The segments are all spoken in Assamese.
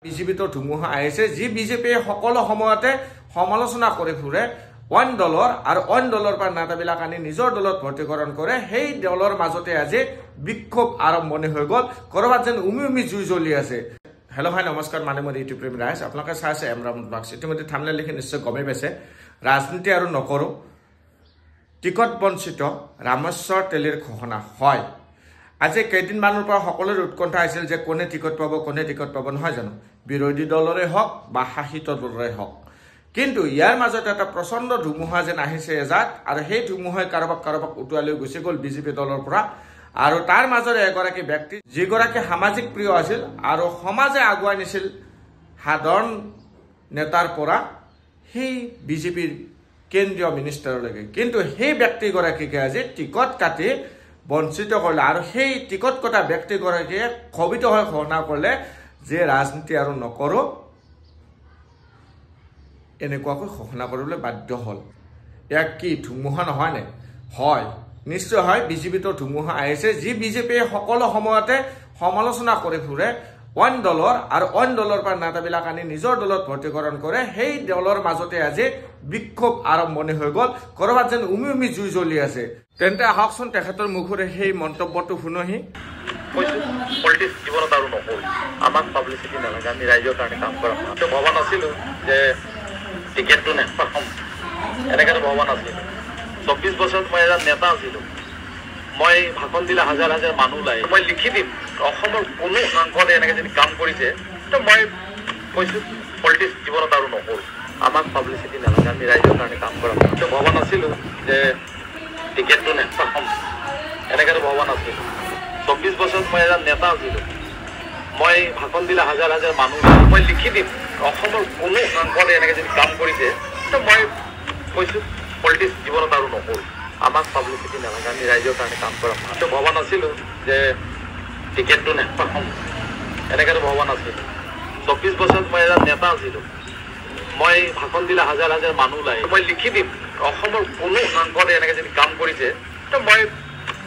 বিজেপিতো ধুমুহা আহিছে যি বিজেপিয়ে সকলো সময়তে সমালোচনা কৰি ফুৰে অইন দলৰ আৰু অইন দলৰ পৰা নেতাবিলাক আনি নিজৰ দলত ভৰ্তিকৰণ কৰে সেই দলৰ মাজতে আজি বিক্ষোভ আৰম্ভণি হৈ গ'ল কৰবাত যেন উমি উমি জুই জ্বলি আছে হেল্ল' হাই নমস্কাৰ মানে মই ইউটিউব প্ৰেমী ৰাইজ আপোনালোকে চাই আছে এমৰাম ব্লগছ ইতিমধ্যে থাম্বনেল লিখি নিশ্চয় গমেই পাইছে ৰাজনীতি আৰু নকৰো টিকট বঞ্চিত ৰামেশ্বৰ তেলীৰ ঘোষণা হয় আজি কেইদিনমানৰ পৰা সকলোৰে উৎকণ্ঠা আছিল যে কোনে টিকট পাব নহয় জানো বিৰোধী দলৰে হওক বা শাসিত দলৰে হওক কিন্তু ইয়াৰ মাজতে এটা প্ৰচণ্ড ধুমুহা যেন আহিছে এজাক আৰু সেই ধুমুহাই কাৰোবাক উটুৱাই লৈ গুচি গ'ল বিজেপি দলৰ পৰা আৰু তাৰ মাজৰে এগৰাকী ব্যক্তি যিগৰাকী সামাজিক প্ৰিয় আছিল আৰু সমাজে আগুৱাই নিছিল সাধাৰণ নেতাৰ পৰা সেই বিজেপিৰ কেন্দ্ৰীয় মিনিষ্টাৰলৈকে কিন্তু সেই ব্যক্তিগৰাকীকে আজি টিকট কাটি বঞ্চিত কৰিলে আৰু সেই টিকট কটা ব্যক্তিগৰাকীয়ে ক্ষোভিত হৈ ঘোষণা কৰিলে যে ৰাজনীতি আৰু নকৰো এনেকুৱাকৈ ঘোষণা কৰিবলৈ বাধ্য হ'ল ইয়াক কি ধুমুহা নহয় নে হয় নিশ্চয় হয় বিজেপিতো ধুমুহা আহিছে যি বিজেপিয়ে সকলো সময়তে সমালোচনা কৰি ফুৰে অইন দলৰ আৰু অইন দলৰ পৰা নেতাবিলাক আনি নিজৰ দলত ভৰ্তিকৰণ কৰে সেই দলৰ মাজতে আজি বিক্ষোভ আৰম্ভণি হৈ গ'ল কৰবাত যেন উমি উমি জুই জ্বলি আছে তেন্তে আহকচোন তেখেতৰ মুখৰে সেই মন্তব্যটো শুনহি পলিটিক্স জীৱনত আৰু নহ'ল আমাক পাব্লিচিটি নালাগে আমি ৰাইজৰ কাৰণে কাম কৰা ভবা নাছিলোঁ যে টিকেটটো নেপাম এনেকৈতো ভবা নাছিলোঁ 24 বছৰত মই এজন নেতা আছিলোঁ মই ভাষণ দিলে হাজাৰ হাজাৰ মানুহ ওলাই মই লিখি দিম অসমৰ কোনো সাংসদে এনেকৈ যদি কাম কৰিছে তো মই কৈছোঁ পলিটিক্স জীৱনত আৰু নহ'ল আমাক পাব্লিচিটি নালাগে আমি ৰাইজৰ কাৰণে কাম কৰা ভবা নাছিলোঁ যে টিকেটটো নেপাম এনেকৈতো ভবা নাছিলোঁ 24 বছৰত মই এজন নেতা আছিলোঁ মই ভাষণ দিলে হাজাৰ হাজাৰ মানুহ মই লিখি দিম অসমৰ কোনো সাংসদে এনেকৈ যদি কাম কৰিছে তো মই কৈছোঁ পলিটিক্স জীৱনত আৰু নহ'ল আমাক পাব্লিচিটি নালাগে আমি ৰাইজৰ কাৰণে কাম কৰা ভবা নাছিলোঁ যে টিকেটটো নেপাম এনেকৈতো ভবা নাছিলোঁ 24 বছৰত মই এজন নেতা আছিলোঁ মই ভাষণ দিলে হাজাৰ হাজাৰ মানুহ ওলাই মই লিখি দিম অসমৰ কোনো সাংসদে এনেকৈ যদি কাম কৰিছে তো মই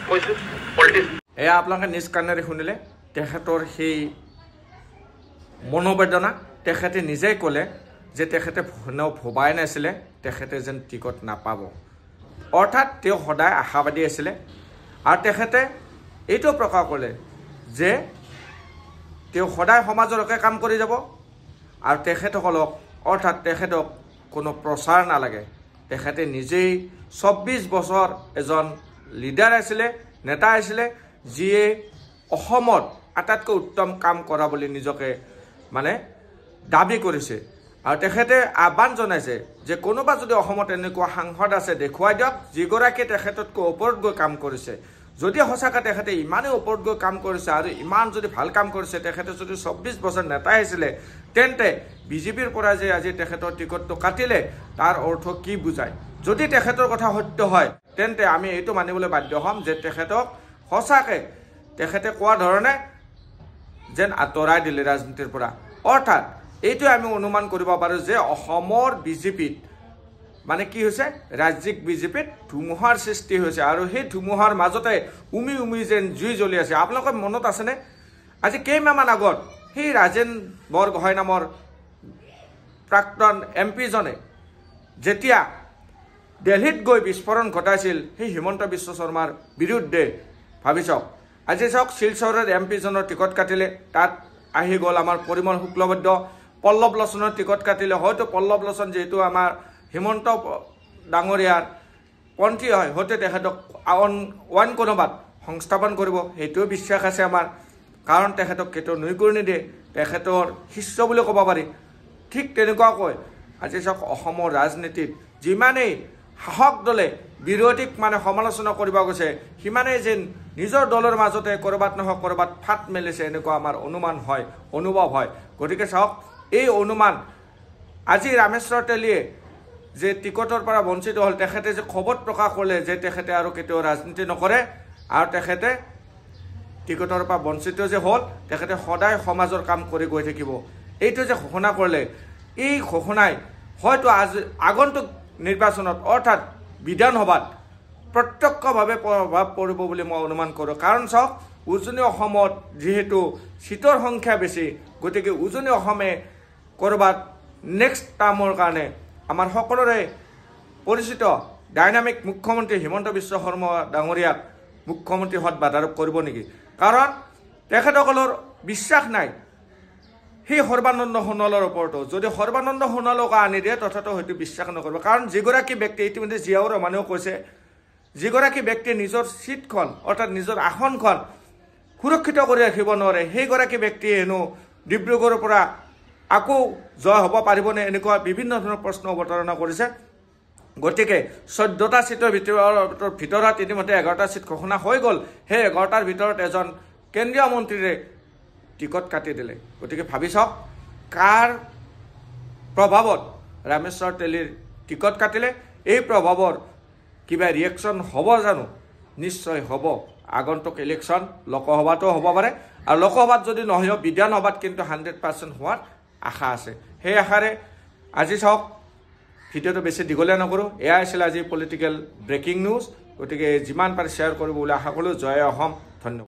কৈছোঁ পলিটিক্স এয়া আপোনালোকে নিজ কাণেৰে শুনিলে তেখেতৰ সেই মনোবেদনা তেখেতে নিজেই ক'লে যে তেখেতে ভবাই নাছিলে তেখেতে যেন টিকট নাপাব অৰ্থাৎ তেওঁ সদায় আশাবাদী আছিলে আৰু তেখেতে এইটো প্ৰকাশ কৰিলে যে তেওঁ সদায় সমাজৰ হকে কাম কৰি যাব আৰু তেখেতসকলক অৰ্থাৎ তেখেতক কোনো প্ৰচাৰ নালাগে তেখেতে নিজেই 24 বছৰ এজন লিডাৰ আছিলে নেতা আছিলে যিয়ে অসমত আটাইতকৈ উত্তম কাম কৰা বুলি নিজকে মানে দাবী কৰিছে আৰু তেখেতে আহ্বান জনাইছে যে কোনোবা যদি অসমত এনেকুৱা সাংসদ আছে দেখুৱাই দিয়ক যিগৰাকীয়ে তেখেততকৈ ওপৰত গৈ কাম কৰিছে যদি সঁচাকৈ তেখেতে ইমানেই ওপৰত গৈ কাম কৰিছে আৰু ইমান যদি ভাল কাম কৰিছে তেখেতে যদি 24 বছৰ নেতা আহিছিলে তেন্তে বিজেপিৰ পৰা যে আজি তেখেতৰ টিকটটো কাটিলে তাৰ অৰ্থ কি বুজায় যদি তেখেতৰ কথা সত্য হয় তেন্তে আমি এইটো মানিবলৈ বাধ্য হ'ম যে তেখেতক সঁচাকৈ তেখেতে কোৱা ধৰণে যেন আঁতৰাই দিলে ৰাজনীতিৰ পৰা অৰ্থাৎ এইটোৱে আমি অনুমান কৰিব পাৰোঁ যে অসমৰ বিজেপিত মানে কি হৈছে ৰাজ্যিক বিজেপিত ধুমুহাৰ সৃষ্টি হৈছে আৰু সেই ধুমুহাৰ মাজতে উমি উমি যেন জুই জ্বলি আছে আপোনালোকৰ মনত আছেনে আজি কেইমাহমান আগত সেই ৰাজেন বৰগোহাঁই নামৰ প্ৰাক্তন এমপিজনে যেতিয়া দিল্লীত গৈ বিস্ফোৰণ ঘটাইছিল সেই হিমন্ত বিশ্ব শৰ্মাৰ বিৰুদ্ধে ভাবি চাওক আজি চাওক শিলচৰৰ এমপিজনৰ টিকট কাটিলে তাত আহি গ'ল আমাৰ পৰিমল শুক্লবৈদ্য পল্লৱ লোচনৰ টিকট কাটিলে হয়তো পল্লৱ লোচন যিহেতু আমাৰ হিমন্ত ডাঙৰীয়াৰ পন্থী হয় হয়তো তেখেতক অইন কোনোবাত সংস্থাপন কৰিব সেইটোও বিশ্বাস আছে আমাৰ কাৰণ তেখেতক কেতিয়াও নুই নিদিয়ে তেখেতৰ শিষ্য বুলি ক'ব পাৰি ঠিক তেনেকুৱাকৈ আজি চাওক অসমৰ ৰাজনীতিত যিমানেই শাসক দলে বিৰোধীক মানে সমালোচনা কৰিব গৈছে সিমানেই যেন নিজৰ দলৰ মাজতে ক'ৰবাত নহয় ক'ৰবাত ফাট মেলিছে এনেকুৱা আমাৰ অনুমান হয় অনুভৱ হয় গতিকে চাওক এই অনুমান আজি ৰামেশ্বৰ তেলীয়ে যে টিকটৰ পৰা বঞ্চিত হ'ল তেখেতে যে খবৰ প্ৰকাশ কৰিলে যে তেখেতে আৰু কেতিয়াও ৰাজনীতি নকৰে আৰু তেখেতে টিকটৰ পৰা বঞ্চিত যে হ'ল তেখেতে সদায় সমাজৰ কাম কৰি গৈ থাকিব এইটো যে ঘোষণা কৰিলে এই ঘোষণাই হয়তো আজি আগন্তুক নিৰ্বাচনত অৰ্থাৎ বিধানসভাত প্ৰত্যক্ষভাৱে প্ৰভাৱ পৰিব বুলি মই অনুমান কৰোঁ কাৰণ চাওক উজনি অসমত যেহেতু সিটৰ সংখ্যা বেছি গতিকে উজনি অসমে কৰবাত নেক্সট টাৰ্মৰ কাৰণে আমাৰ সকলোৰে পৰিচিত ডাইনামিক মুখ্যমন্ত্ৰী হিমন্ত বিশ্ব শৰ্মা ডাঙৰীয়াক মুখ্যমন্ত্ৰী হত বাধাৰোপ কৰিব নেকি কাৰণ তেখেতসকলৰ বিশ্বাস নাই সেই সৰ্বানন্দ সোণোৱালৰ ওপৰতো যদি সৰ্বানন্দ সোণোৱালক আনি দিয়ে তথাপিও হয়তো বিশ্বাস নকৰিব কাৰণ যিগৰাকী ব্যক্তি ইতিমধ্যে জিয়াউৰ ৰহমানেও কৈছে যিগৰাকী ব্যক্তিয়ে নিজৰ সিটখন অৰ্থাৎ নিজৰ আসনখন সুৰক্ষিত কৰি ৰাখিব নোৱাৰে সেইগৰাকী ব্যক্তিয়ে হেনো ডিব্ৰুগড়ৰ পৰা আকৌ জয় হ'ব পাৰিবনে এনেকুৱা বিভিন্ন ধৰণৰ প্ৰশ্ন অৱতাৰণা কৰিছে গতিকে 14টা সিটৰ ভিতৰত ইতিমধ্যে 11টা সিট ঘোষণা হৈ গ'ল সেই 11টাৰ ভিতৰত এজন কেন্দ্ৰীয় মন্ত্ৰীৰে টিকট কাটি দিলে গতিকে ভাবি চাওক কাৰ প্ৰভাৱত ৰামেশ্বৰ তেলীৰ টিকট কাটিলে এই প্ৰভাৱৰ কিবা ৰিয়েকশ্যন হ'ব জানো নিশ্চয় হ'ব আগন্তুক ইলেকশ্যন লোকসভাতো হ'ব পাৰে আৰু লোকসভাত যদি নহয় বিধানসভাত কিন্তু 100% হোৱাৰ আশা আছে সেই আশাৰে আজি চাওক ভিডিঅ'টো বেছি দীঘলীয়া নকৰোঁ এয়া আছিল আজি পলিটিকেল ব্ৰেকিং নিউজ গতিকে যিমান পাৰে শ্বেয়াৰ কৰিব বুলি আশা কৰিলোঁ জয় অসম ধন্যবাদ